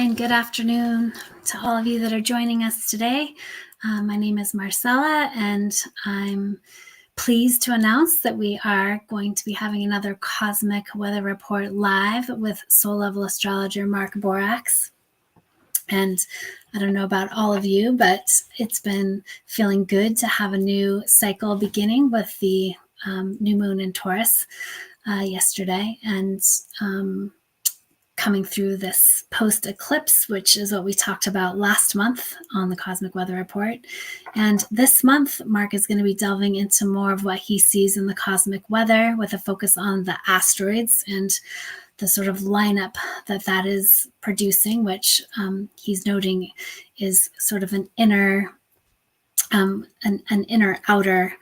and good afternoon to all of you that are joining us today. My name is Marcella, and I'm pleased to announce that we are going to be having another Cosmic Weather Report live with Soul Level Astrologer Mark Borax. And I don't know about all of you, but it's been feeling good to have a new cycle beginning with the new moon in Taurus yesterday, and coming through this post-eclipse, which is what we talked about last month on the Cosmic Weather Report. And this month, Mark is going to be delving into more of what he sees in the cosmic weather, with a focus on the asteroids and the sort of lineup that is producing, which he's noting is sort of an inner, outer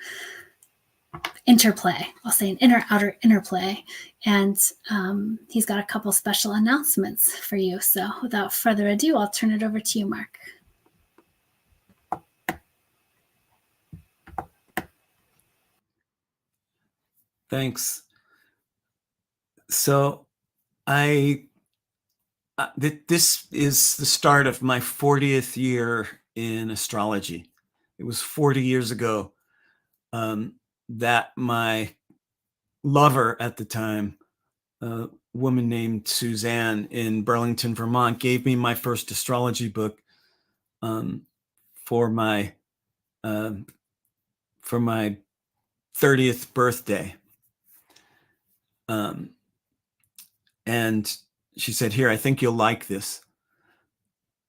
interplay. I'll say an outer interplay. And he's got a couple special announcements for you. So without further ado, I'll turn it over to you, Mark. Thanks. So this is the start of my 40th year in astrology. It was 40 years ago that my lover at the time, a woman named Suzanne in Burlington, Vermont, gave me my first astrology book for my 30th birthday. And she said, "Here, I think you'll like this."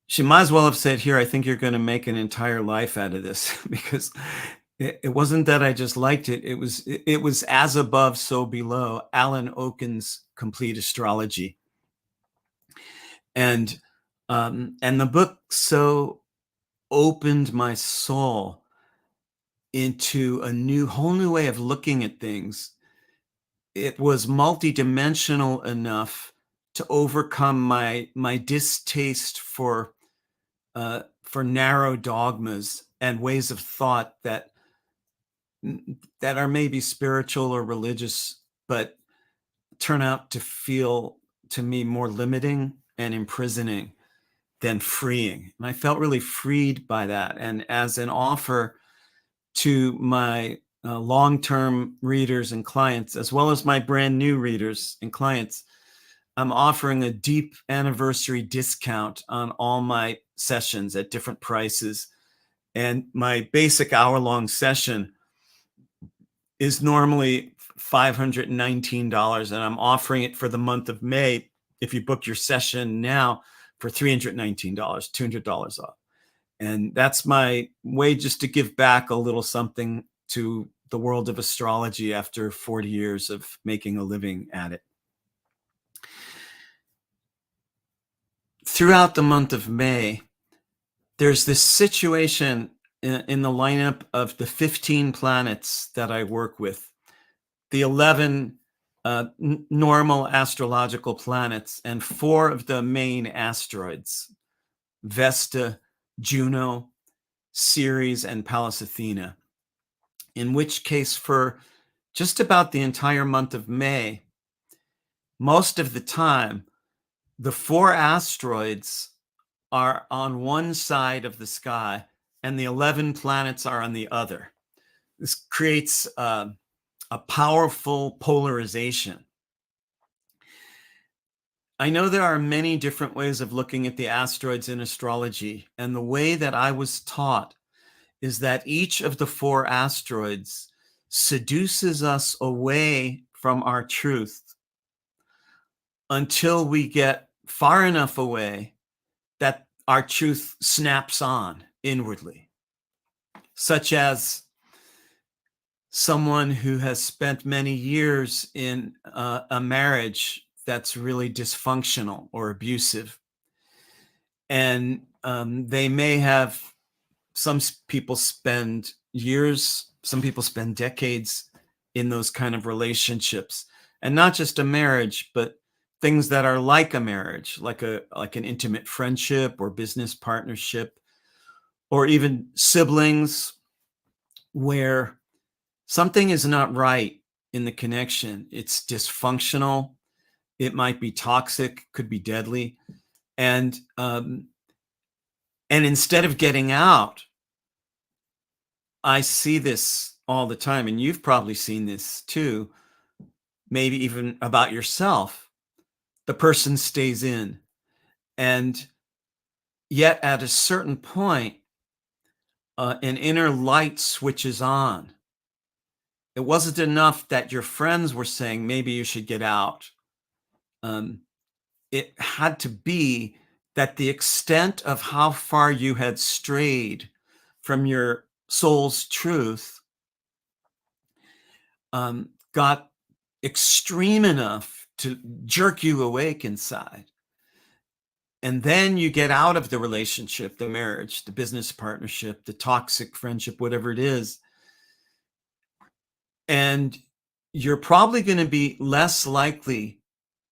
She might as well have said, "Here, I think you're going to make an entire life out of this," because it wasn't that I just liked it. It was As Above, So Below, Alan Oken's Complete Astrology. And the book so opened my soul into a whole new way of looking at things. It was multidimensional enough to overcome my distaste for narrow dogmas and ways of thought that are maybe spiritual or religious, but turn out to feel to me more limiting and imprisoning than freeing. And I felt really freed by that. And as an offer to my long-term readers and clients, as well as my brand new readers and clients, I'm offering a deep anniversary discount on all my sessions at different prices. And my basic hour-long session is normally $519, and I'm offering it for the month of May. If you book your session now, for $319, $200 off. And that's my way just to give back a little something to the world of astrology after 40 years of making a living at it. Throughout the month of May, there's this situation in the lineup of the 15 planets that I work with, the 11 normal astrological planets, and 4 of the main asteroids, Vesta, Juno, Ceres, and Pallas Athena. In which case, for just about the entire month of May, most of the time, the 4 asteroids are on one side of the sky and the 11 planets are on the other. This creates a powerful polarization. I know there are many different ways of looking at the asteroids in astrology, and the way that I was taught is that each of the 4 asteroids seduces us away from our truth until we get far enough away that our truth snaps on inwardly, such as someone who has spent many years in a marriage that's really dysfunctional or abusive. And they may have, some people spend years, some people spend decades in those kind of relationships. And not just a marriage, but things that are like a marriage, like an intimate friendship or business partnership, or even siblings, where something is not right in the connection. It's dysfunctional. It might be toxic, could be deadly. And instead of getting out, I see this all the time, and you've probably seen this too, maybe even about yourself. The person stays in, and yet at a certain point, an inner light switches on. It wasn't enough that your friends were saying, maybe you should get out. It had to be that the extent of how far you had strayed from your soul's truth got extreme enough to jerk you awake inside. And then you get out of the relationship, the marriage, the business partnership, the toxic friendship, whatever it is. And you're probably going to be less likely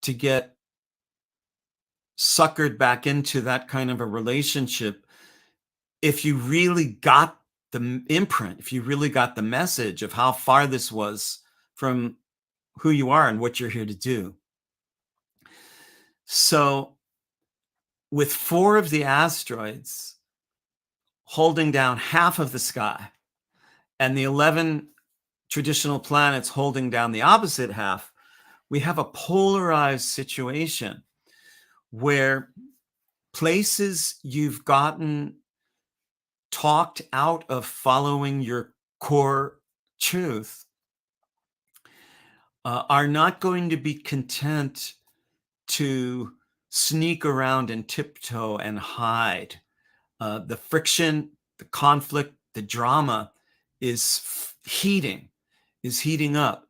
to get suckered back into that kind of a relationship if you really got the imprint, if you really got the message of how far this was from who you are and what you're here to do. So with 4 of the asteroids holding down half of the sky and the 11 traditional planets holding down the opposite half, we have a polarized situation where places you've gotten talked out of following your core truth are not going to be content to sneak around and tiptoe and hide. The friction, the conflict, the drama is heating up.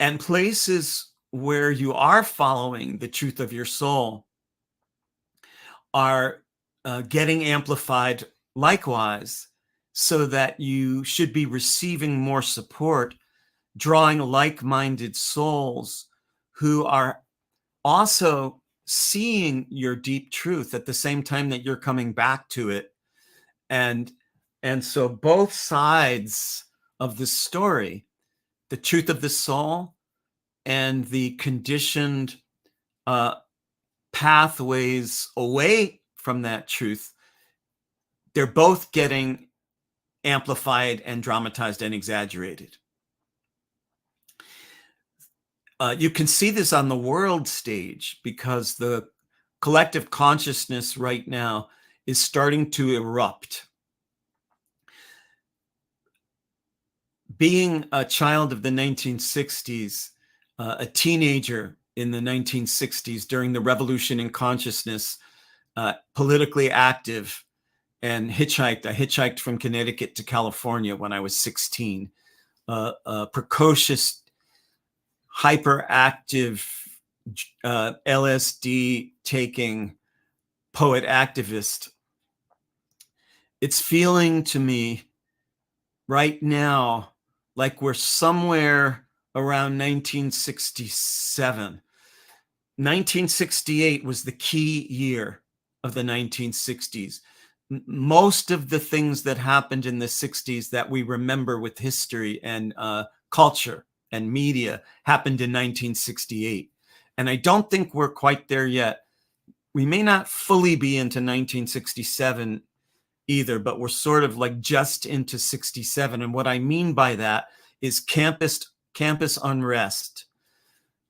And places where you are following the truth of your soul are getting amplified likewise, so that you should be receiving more support, drawing like-minded souls who are also seeing your deep truth at the same time that you're coming back to it. And so both sides of the story, the truth of the soul and the conditioned pathways away from that truth, they're both getting amplified and dramatized and exaggerated. You can see this on the world stage because the collective consciousness right now is starting to erupt. Being a child of the 1960s, a teenager in the 1960s during the revolution in consciousness, politically active, and hitchhiked. I hitchhiked from Connecticut to California when I was 16. A precocious, hyperactive, LSD taking poet activist. It's feeling to me right now like we're somewhere around 1967. 1968 was the key year of the 1960s. Most of the things that happened in the 60s that we remember with history and culture and media happened in 1968. And I don't think we're quite there yet. We may not fully be into 1967 either, but we're sort of like just into 67. And what I mean by that is campus unrest.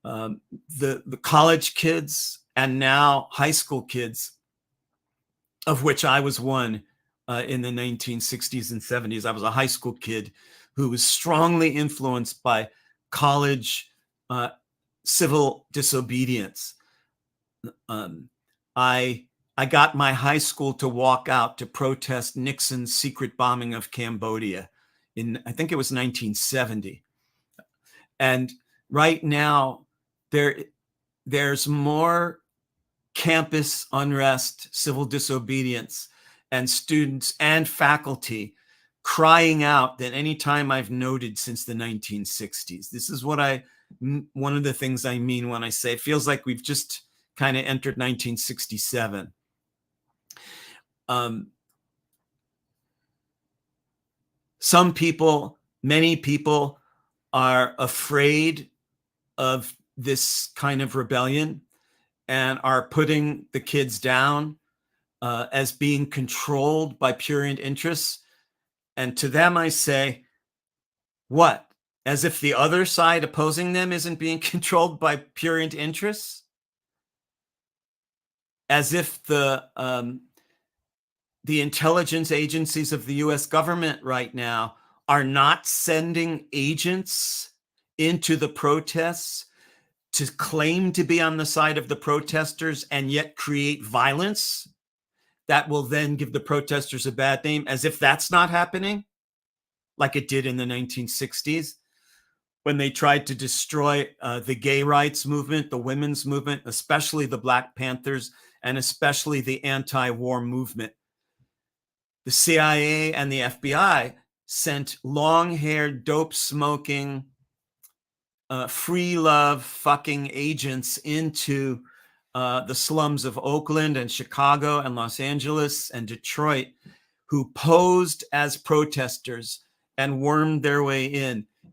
The college kids and now high school kids, of which I was one in the 1960s and 70s. I was a high school kid who was strongly influenced by college civil disobedience. I got my high school to walk out to protest Nixon's secret bombing of Cambodia in, I think it was 1970. And right now, there's more campus unrest, civil disobedience, and students and faculty crying out than any time I've noted since the 1960s. This is one of the things I mean when I say it feels like we've just kind of entered 1967. Some people, many people are afraid of this kind of rebellion. and are putting the kids down as being controlled by prurient interests. And to them, I say, what? As if the other side opposing them isn't being controlled by prurient interests? As if the intelligence agencies of the US government right now are not sending agents into the protests to claim to be on the side of the protesters and yet create violence that will then give the protesters a bad name, as if that's not happening, like it did in the 1960s when they tried to destroy the gay rights movement, the women's movement, especially the Black Panthers, and especially the anti-war movement. The CIA and the FBI sent long-haired, dope-smoking, free love fucking agents into the slums of Oakland and Chicago and Los Angeles and Detroit, who posed as protesters and wormed their way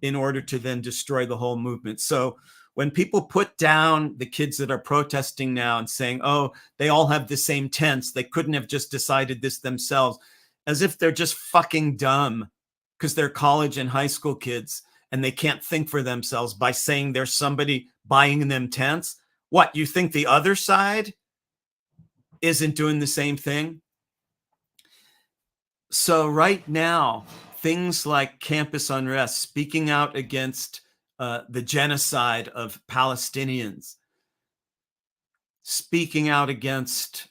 in order to then destroy the whole movement. So when people put down the kids that are protesting now and saying, oh, they all have the same tents, they couldn't have just decided this themselves, as if they're just fucking dumb because they're college and high school kids and they can't think for themselves by saying there's somebody buying them tents. What, you think the other side isn't doing the same thing? So right now, things like campus unrest, speaking out against the genocide of Palestinians, speaking out against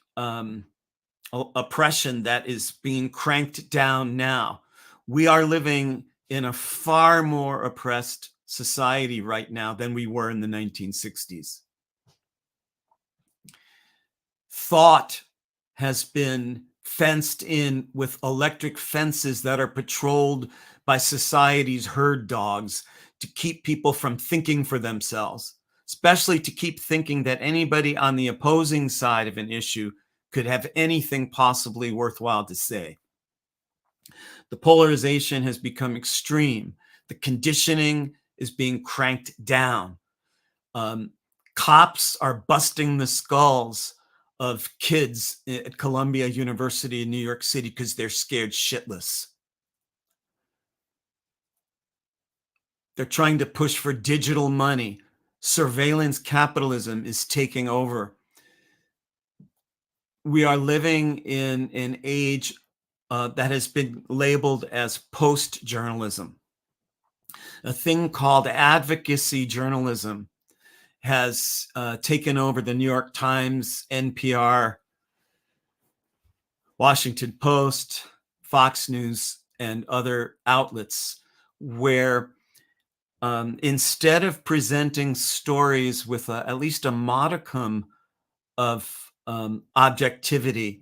oppression that is being cranked down now. We are living in a far more oppressed society right now than we were in the 1960s. Thought has been fenced in with electric fences that are patrolled by society's herd dogs to keep people from thinking for themselves, especially to keep thinking that anybody on the opposing side of an issue could have anything possibly worthwhile to say. The polarization has become extreme. The conditioning is being cranked down. Cops are busting the skulls of kids at Columbia University in New York City because they're scared shitless. They're trying to push for digital money. Surveillance capitalism is taking over. We are living in an age that has been labeled as post-journalism. A thing called advocacy journalism has taken over the New York Times, NPR, Washington Post, Fox News, and other outlets, where instead of presenting stories with at least a modicum of objectivity,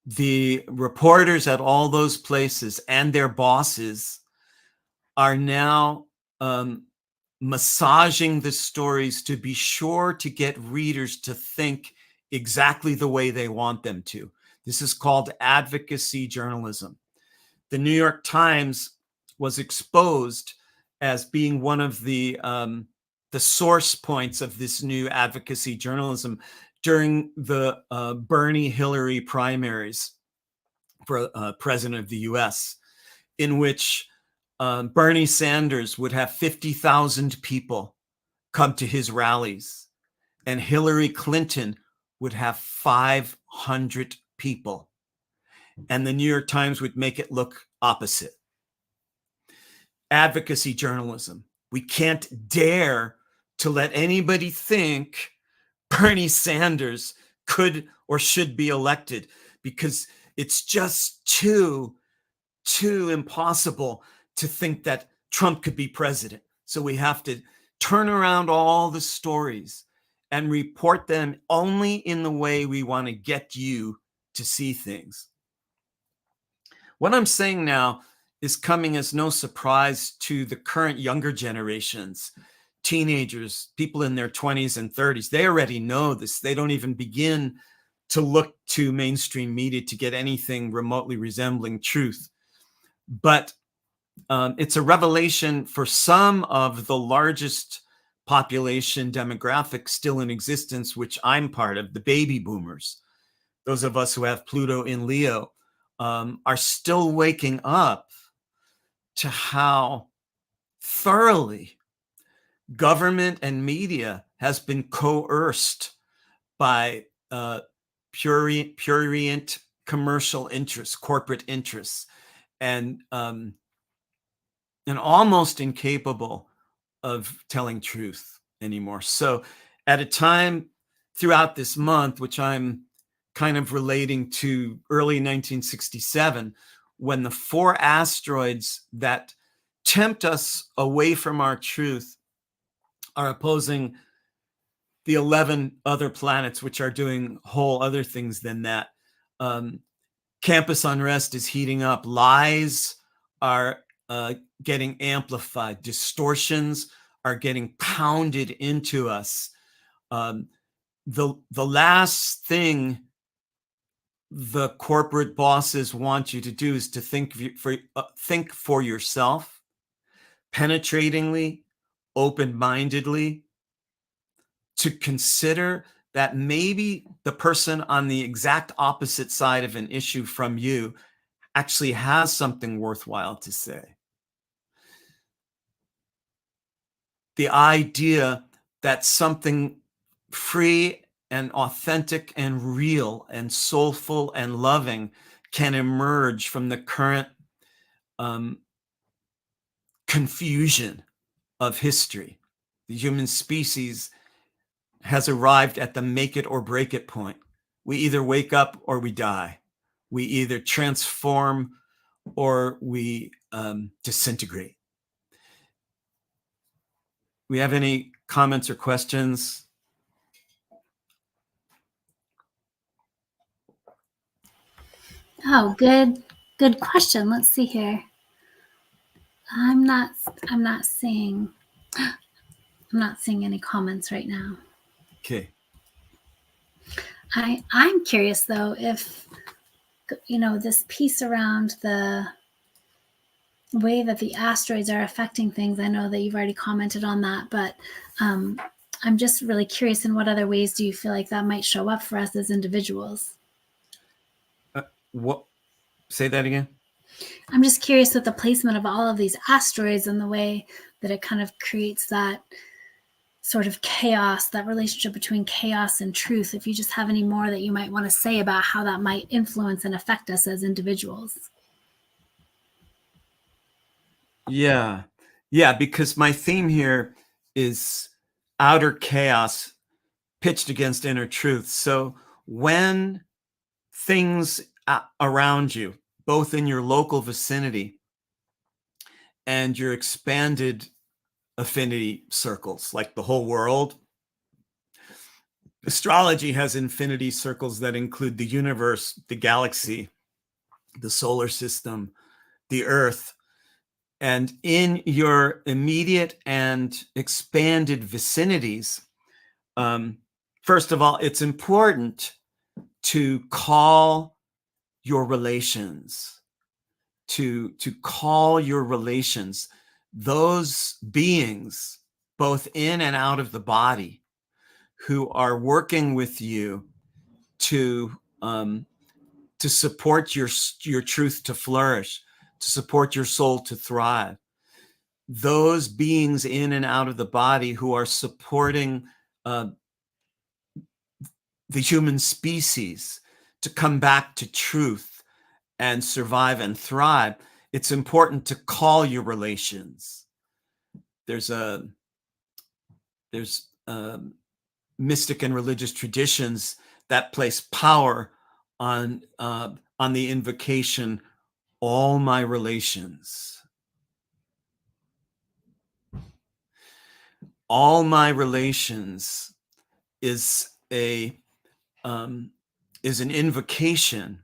the reporters at all those places and their bosses are now massaging the stories to be sure to get readers to think exactly the way they want them to. This is called advocacy journalism. The New York Times was exposed as being one of the source points of this new advocacy journalism during the Bernie-Hillary primaries for president of the US, in which Bernie Sanders would have 50,000 people come to his rallies, and Hillary Clinton would have 500 people. And the New York Times would make it look opposite. Advocacy journalism. We can't dare to let anybody think Bernie Sanders could or should be elected because it's just too impossible to think that Trump could be president. So we have to turn around all the stories and report them only in the way we want to get you to see things. What I'm saying now is coming as no surprise to the current younger generations, teenagers, people in their 20s and 30s. They already know this. They don't even begin to look to mainstream media to get anything remotely resembling truth. But it's a revelation for some of the largest population demographic still in existence, which I'm part of, the baby boomers, those of us who have Pluto in Leo, are still waking up to how thoroughly government and media has been coerced by prurient commercial interests, corporate interests, and almost incapable of telling truth anymore. So at a time throughout this month, which I'm kind of relating to early 1967, when the 4 asteroids that tempt us away from our truth are opposing the 11 other planets, which are doing whole other things than that. Campus unrest is heating up. Lies are getting amplified. Distortions are getting pounded into us. The last thing the corporate bosses want you to do is to think for yourself, penetratingly, open-mindedly, to consider that maybe the person on the exact opposite side of an issue from you actually has something worthwhile to say. The idea that something free and authentic and real and soulful and loving can emerge from the current confusion of history. The human species has arrived at the make it or break it point. We either wake up or we die. We either transform or we disintegrate. We have any comments or questions? Oh, good question. Let's see here. I'm not seeing any comments right now. Okay. I'm curious though, if this piece around the way that the asteroids are affecting things. I know that you've already commented on that, but I'm just really curious, in what other ways do you feel like that might show up for us as individuals? What? Say that again. I'm just curious with the placement of all of these asteroids and the way that it kind of creates that sort of chaos, that relationship between chaos and truth. If you just have any more that you might want to say about how that might influence and affect us as individuals. Yeah, because my theme here is outer chaos pitched against inner truth. So when things around you, both in your local vicinity and your expanded affinity circles, like the whole world, astrology has infinity circles that include the universe, the galaxy, the solar system, the earth. And in your immediate and expanded vicinities, first of all, it's important to call your relations, to call your relations, those beings, both in and out of the body, who are working with you to support your truth to flourish, to support your soul to thrive. Those beings in and out of the body who are supporting the human species to come back to truth and survive and thrive, it's important to call your relations. There's mystic and religious traditions that place power on the invocation, all my relations. All my relations is an invocation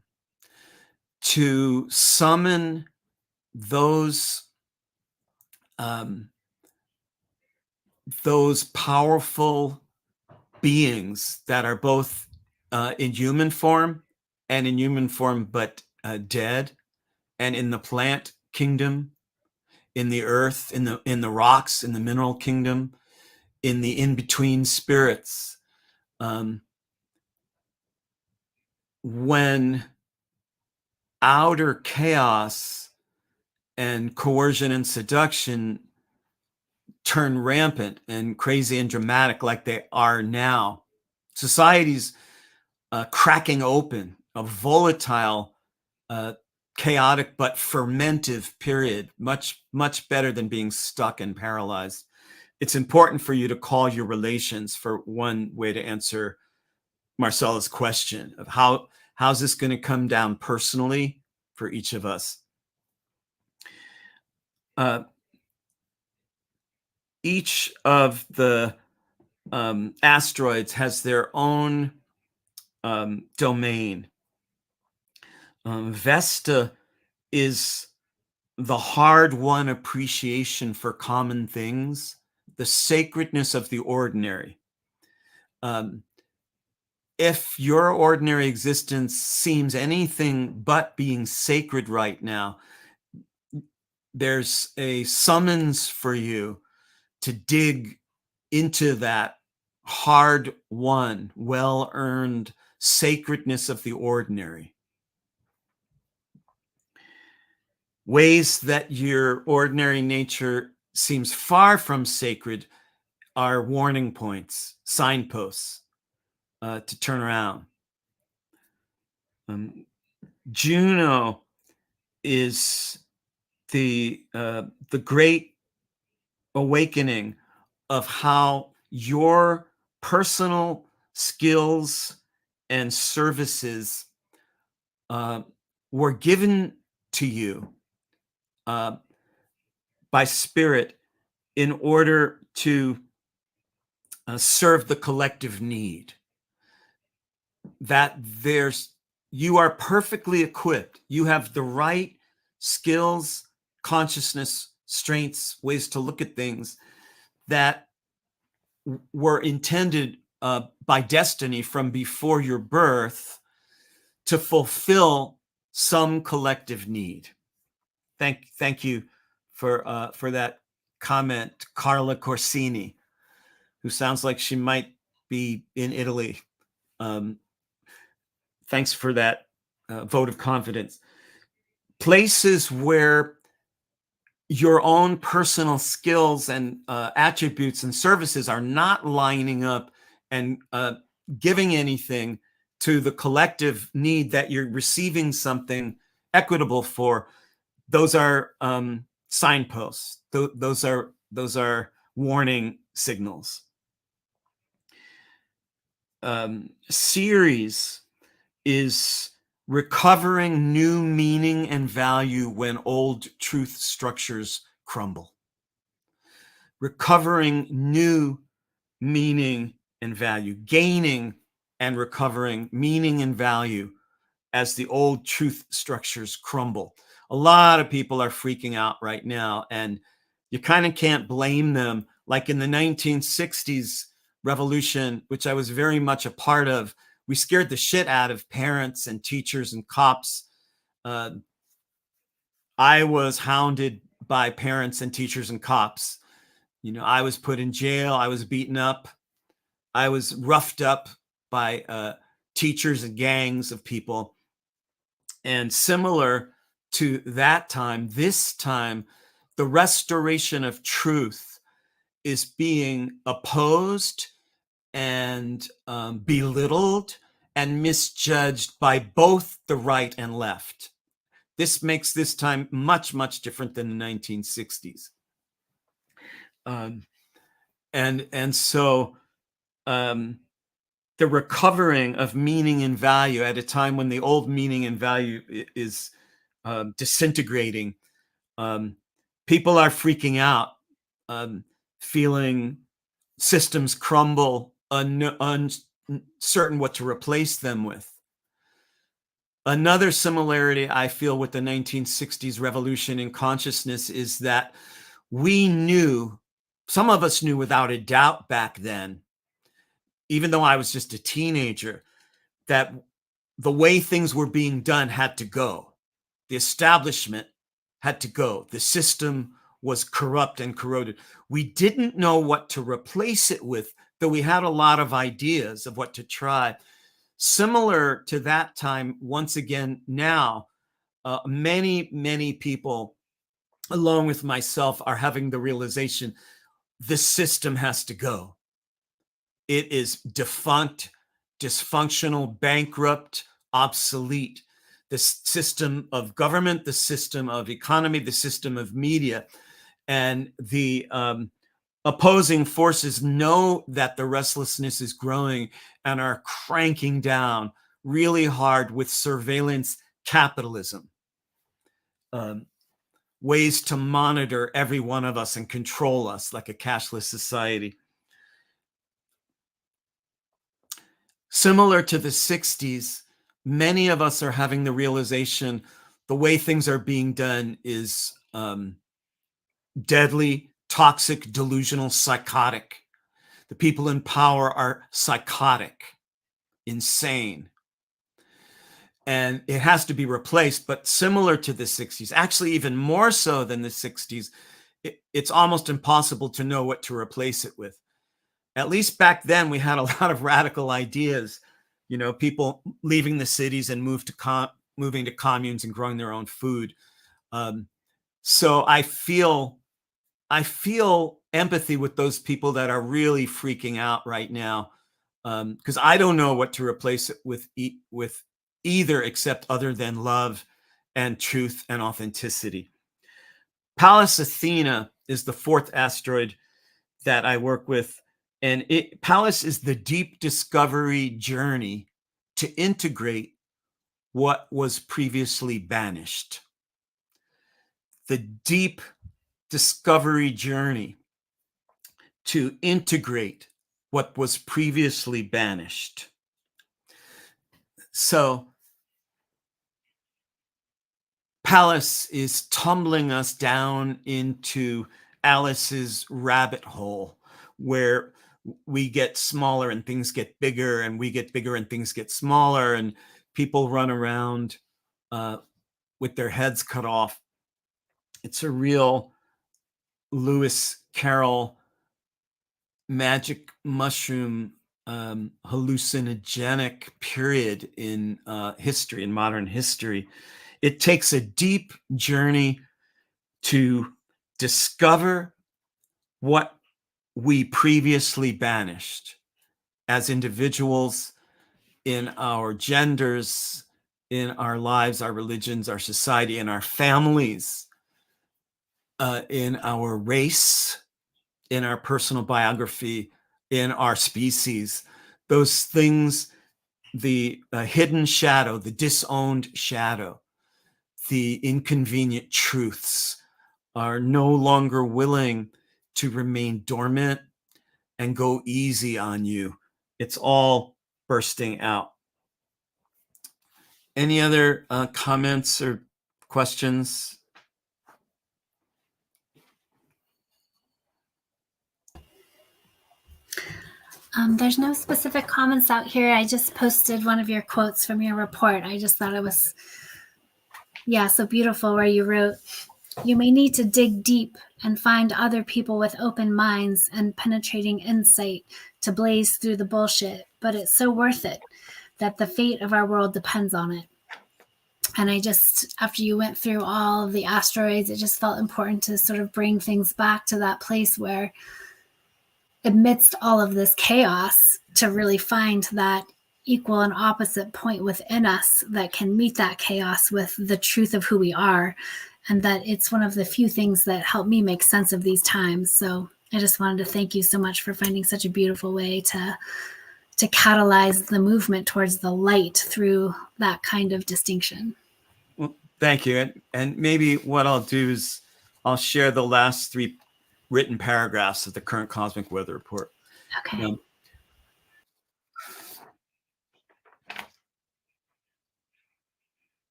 to summon those powerful beings that are both in human form and in human form but dead, and in the plant kingdom, in the earth, in the rocks, in the mineral kingdom, in the in-between spirits. When outer chaos and coercion and seduction turn rampant and crazy and dramatic like they are now, society's cracking open a volatile, chaotic but fermentive period, much better than being stuck and paralyzed. It's important for you to call your relations, for one way to answer Marcella's question of how's this going to come down personally for each of us. Each of the asteroids has their own domain. Vesta is the hard-won appreciation for common things, the sacredness of the ordinary. If your ordinary existence seems anything but being sacred right now, there's a summons for you to dig into that hard-won, well-earned sacredness of the ordinary. Ways that your ordinary nature seems far from sacred are warning points, signposts to turn around. Juno is the great awakening of how your personal skills and services were given to you by spirit in order to serve the collective need. That you are perfectly equipped. You have the right skills, consciousness, strengths, ways to look at things that were intended by destiny from before your birth to fulfill some collective need. Thank you for that comment, Carla Corsini, who sounds like she might be in Italy. Thanks for that vote of confidence. Places where your own personal skills and attributes and services are not lining up and giving anything to the collective need that you're receiving something equitable for, those are signposts. Those are warning signals. Ceres is recovering new meaning and value when old truth structures crumble. Recovering new meaning and value, gaining and recovering meaning and value as the old truth structures crumble. A lot of people are freaking out right now, and you kind of can't blame them. Like in the 1960s revolution, which I was very much a part of, we scared the shit out of parents and teachers and cops. I was hounded by parents and teachers and cops. You know, I was put in jail. I was beaten up. I was roughed up by teachers and gangs of people. And similar to that time, this time, the restoration of truth is being opposed and belittled and misjudged by both the right and left. This makes this time much, much different than the 1960s. And so the recovering of meaning and value at a time when the old meaning and value is disintegrating, people are freaking out, feeling systems crumble, uncertain what to replace them with. Another similarity I feel with the 1960s revolution in consciousness is that we knew, some of us knew without a doubt back then, even though I was just a teenager, that the way things were being done had to go. The establishment had to go. The system was corrupt and corroded. We didn't know what to replace it with, though we had a lot of ideas of what to try. Similar to that time, once again, now, many people, along with myself, are having the realization the system has to go. It is defunct, dysfunctional, bankrupt, obsolete. The system of government, the system of economy, the system of media, and the opposing forces know that the restlessness is growing and are cranking down really hard with surveillance capitalism, ways to monitor every one of us and control us like a cashless society. Similar to the 60s, many of us are having the realization the way things are being done is deadly, toxic, delusional, psychotic. The people in power are psychotic, insane. And it has to be replaced, but similar to the 60s, actually even more so than the 60s, it's almost impossible to know what to replace it with. At least back then, we had a lot of radical ideas, people leaving the cities and moving to communes and growing their own food. So I feel empathy with those people that are really freaking out right now, because I don't know what to replace it with either, except other than love and truth and authenticity. Pallas Athena is the fourth asteroid that I work with. And Pallas is the deep discovery journey to integrate what was previously banished. The deep discovery journey to integrate what was previously banished. So Pallas is tumbling us down into Alice's rabbit hole, where we get smaller and things get bigger, and we get bigger and things get smaller, and people run around with their heads cut off. It's a real Lewis Carroll magic mushroom hallucinogenic period in history, in modern history. It takes a deep journey to discover what we previously banished as individuals, in our genders, in our lives, our religions, our society, in our families, in our race, in our personal biography, in our species. Those things, the hidden shadow, the disowned shadow, the inconvenient truths, are no longer willing to remain dormant and go easy on you. It's all bursting out. Any other comments or questions? There's no specific comments out here. I just posted one of your quotes from your report. I just thought it was, so beautiful, where you wrote, "You may need to dig deep and find other people with open minds and penetrating insight to blaze through the bullshit, but it's so worth it that the fate of our world depends on it." And I just, after you went through all of the asteroids, it just felt important to sort of bring things back to that place where, amidst all of this chaos, to really find that equal and opposite point within us that can meet that chaos with the truth of who we are. And that it's one of the few things that help me make sense of these times. So I just wanted to thank you so much for finding such a beautiful way to catalyze the movement towards the light through that kind of distinction. Well, thank you. And maybe what I'll do is I'll share the last 3 written paragraphs of the current cosmic weather report. Okay.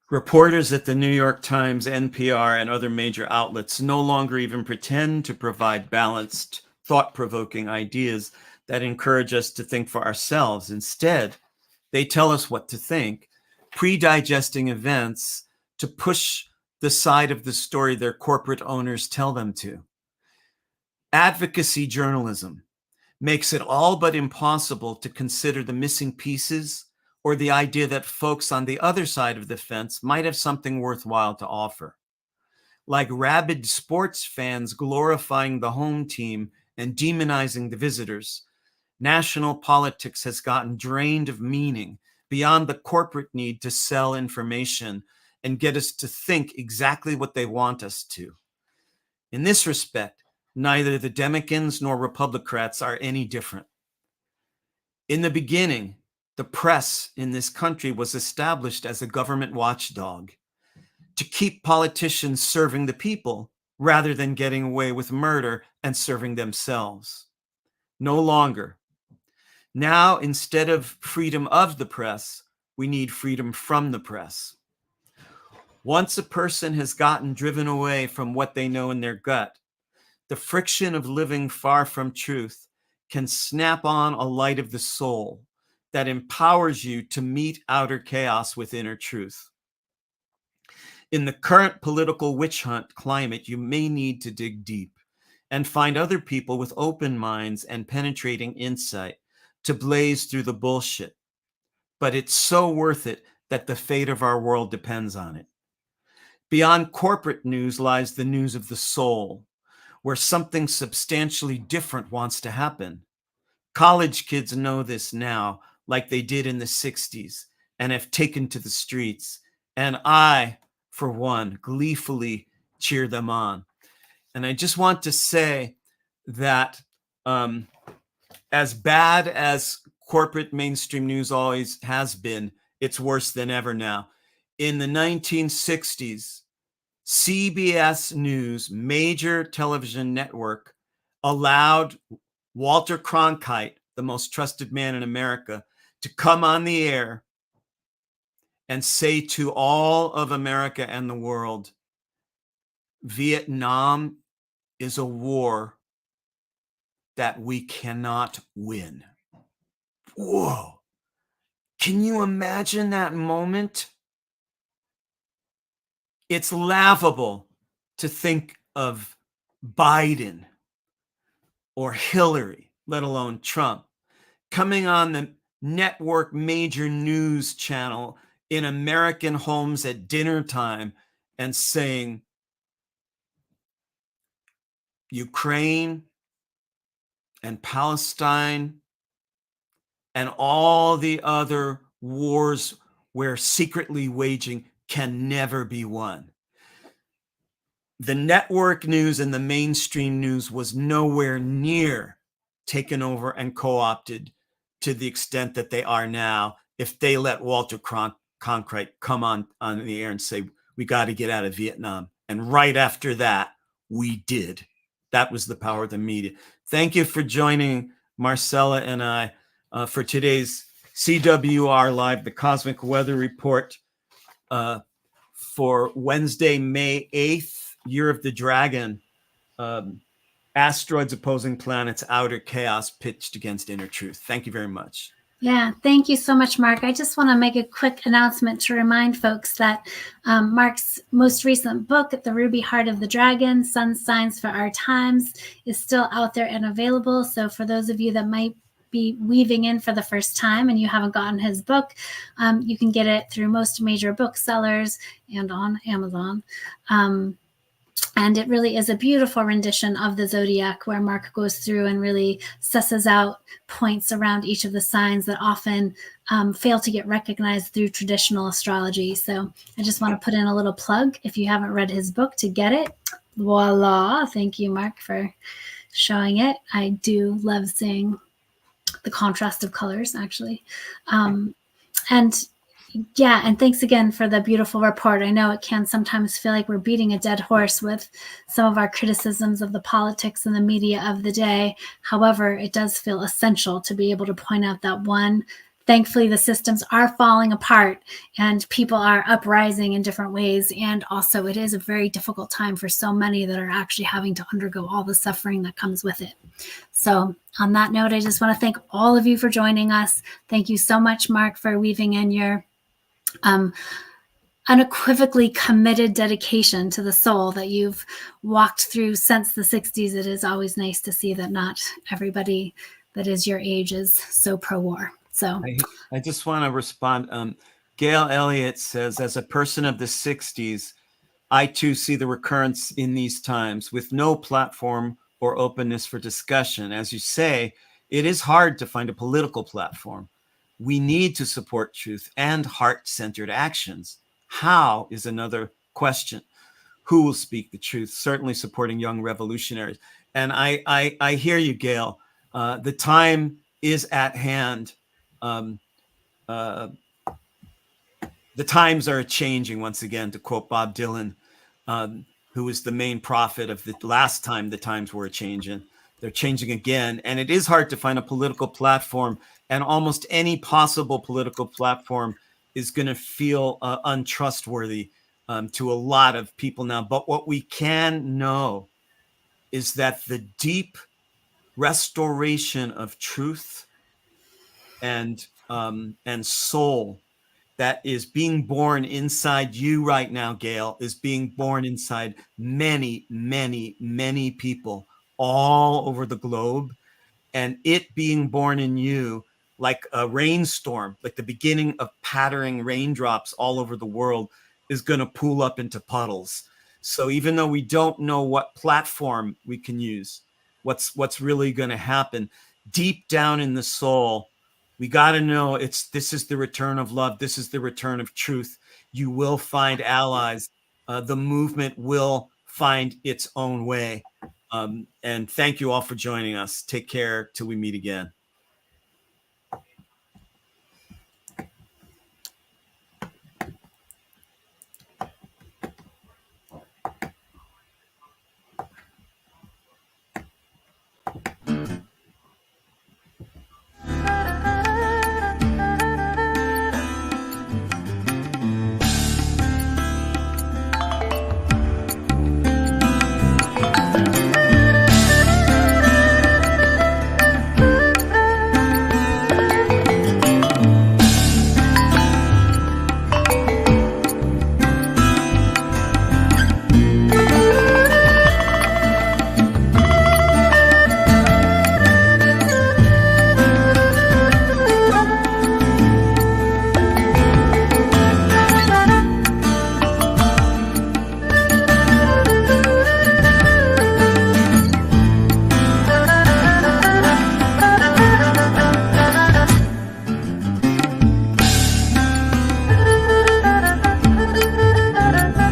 Reporters at the New York Times, NPR, and other major outlets no longer even pretend to provide balanced, thought-provoking ideas that encourage us to think for ourselves. Instead, they tell us what to think pre-digesting events to push the side of the story their corporate owners tell them to. Advocacy journalism makes it all but impossible to consider the missing pieces or the idea that folks on the other side of the fence might have something worthwhile to offer. Like rabid sports fans glorifying the home team and demonizing the visitors, national politics has gotten drained of meaning beyond the corporate need to sell information and get us to think exactly what they want us to. In this respect, neither the Democrats nor Republicans are any different. In the beginning, the press in this country was established as a government watchdog to keep politicians serving the people rather than getting away with murder and serving themselves. No longer. Now, instead of freedom of the press, we need freedom from the press. Once a person has gotten driven away from what they know in their gut, the friction of living far from truth can snap on a light of the soul that empowers you to meet outer chaos with inner truth. In the current political witch hunt climate, you may need to dig deep and find other people with open minds and penetrating insight to blaze through the bullshit. But it's so worth it that the fate of our world depends on it. Beyond corporate news lies the news of the soul, where something substantially different wants to happen. College kids know this now, like they did in the 60s, and have taken to the streets. And I, for one, gleefully cheer them on. And I just want to say that as bad as corporate mainstream news always has been, it's worse than ever now. In the 1960s, CBS News, major television network, allowed Walter Cronkite, the most trusted man in America, to come on the air and say to all of America and the world, Vietnam is a war that we cannot win. Whoa. Can you imagine that moment? It's laughable to think of Biden or Hillary, let alone Trump, coming on the network major news channel in American homes at dinner time and saying, Ukraine and Palestine and all the other wars we're secretly waging can never be won. The network news and the mainstream news was nowhere near taken over and co-opted to the extent that they are now if they let Walter Cronkite come on the air and say, we got to get out of Vietnam. And right after that, we did. That was the power of the media. Thank you for joining Marcella and I for today's CWR Live, the Cosmic Weather Report for Wednesday, May 8th, Year of the Dragon. Asteroids opposing planets, outer chaos pitched against inner truth. Thank you very much. Yeah, thank you so much, Mark. I just want to make a quick announcement to remind folks that Mark's most recent book, The Ruby Heart of the Dragon, Sun Signs for Our Times, is still out there and available. So for those of you that might be weaving in for the first time and you haven't gotten his book, you can get it through most major booksellers and on Amazon. And it really is a beautiful rendition of the zodiac where Mark goes through and really susses out points around each of the signs that often fail to get recognized through traditional astrology. So I just want to put in a little plug if you haven't read his book to get it. Voila. Thank you, Mark, for showing it. I do love seeing the contrast of colors, actually. Yeah, and thanks again for the beautiful report. I know it can sometimes feel like we're beating a dead horse with some of our criticisms of the politics and the media of the day. However, it does feel essential to be able to point out that one, thankfully the systems are falling apart and people are uprising in different ways. And also it is a very difficult time for so many that are actually having to undergo all the suffering that comes with it. So on that note, I just want to thank all of you for joining us. Thank you so much, Mark, for weaving in your unequivocally committed dedication to the soul that you've walked through since the 60s. It is always nice to see that not everybody that is your age is so pro-war. So I just want to respond. Gail Elliott says, as a person of the 60s, I too see the recurrence in these times with no platform or openness for discussion. As you say, it is hard to find a political platform. We need to support truth and heart-centered actions. How is another question. Who will speak the truth? Certainly supporting young revolutionaries. And I hear you, Gail. The time is at hand. Uh, the times are changing once again, to quote Bob Dylan, who was the main prophet of the last time the times were changing. They're changing again. And it is hard to find a political platform. And almost any possible political platform is going to feel untrustworthy to a lot of people now. But what we can know is that the deep restoration of truth and soul that is being born inside you right now, Gail, is being born inside many, many, many people all over the globe. And it being born in you, like a rainstorm, like the beginning of pattering raindrops all over the world, is going to pool up into puddles. So even though we don't know what platform we can use, what's really going to happen deep down in the soul, we got to know this is the return of love. This is the return of truth. You will find allies. The movement will find its own way. And thank you all for joining us. Take care till we meet again.